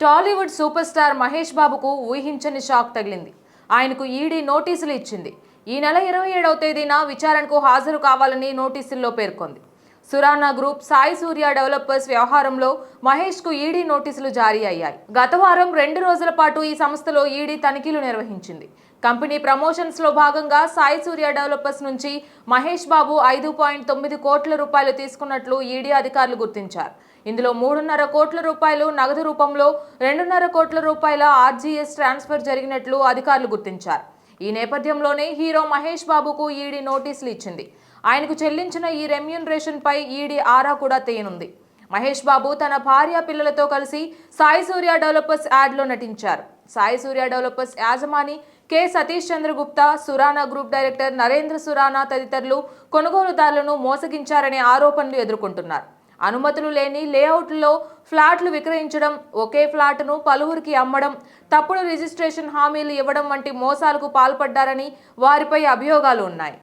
Tollywood super star Mahesh బాబుకు ఊహించని shock తగిలింది. ఆయనకు ఈడీ నోటీసులు ఇచ్చింది. ఈ నెల 27వ తేదీన విచారణకు హాజరు కావాలని నోటీసుల్లో పేర్కొంది. సురానా గ్రూప్, సాయి సూర్య డెవలపర్స్ వ్యవహారంలో మహేష్కు ఈడీ నోటీసులు జారీ అయ్యాయి. గత వారం 2 రోజుల పాటు ఈ సంస్థలో ఈడీ తనిఖీలు నిర్వహించింది. కంపెనీ ప్రమోషన్స్ లో భాగంగా సాయి సూర్య డెవలపర్స్ నుంచి మహేష్ బాబు 5.9 కోట్ల రూపాయలు తీసుకున్నట్లు ఈడీ అధికారులు గుర్తించారు. ఇందులో 3.5 కోట్ల రూపాయలు నగదు రూపంలో, 2.5 కోట్ల రూపాయల ఆర్జీఎస్ ట్రాన్స్ఫర్ జరిగినట్లు అధికారులు గుర్తించారు. ఈ నేపథ్యంలోనే హీరో మహేష్ బాబుకు ఈడీ నోటీసులు ఇచ్చింది. ఆయనకు చెల్లించిన ఈ రెమ్యూనరేషన్ పై ఈడీ ఆరా కూడా తీయనుంది. మహేష్ బాబు తన భార్య, పిల్లలతో కలిసి సాయి సూర్య డెవలపర్స్ యాడ్లో నటించారు. సాయి సూర్య డెవలపర్స్ యాజమాని కె సతీష్ చంద్ర గుప్తా, సురానా గ్రూప్ డైరెక్టర్ నరేంద్ర సురానా తదితరులు కొనుగోలుదారులను మోసగించారనే ఆరోపణలు ఎదుర్కొంటున్నారు. అనుమతులు లేని లేఅవుట్లో ఫ్లాట్లు విక్రయించడం, ఒకే ఫ్లాట్ను పలువురికి అమ్మడం, తప్పుడు రిజిస్ట్రేషన్ హామీలు ఇవ్వడం వంటి మోసాలకు పాల్పడ్డారని వారిపై అభియోగాలు ఉన్నాయి.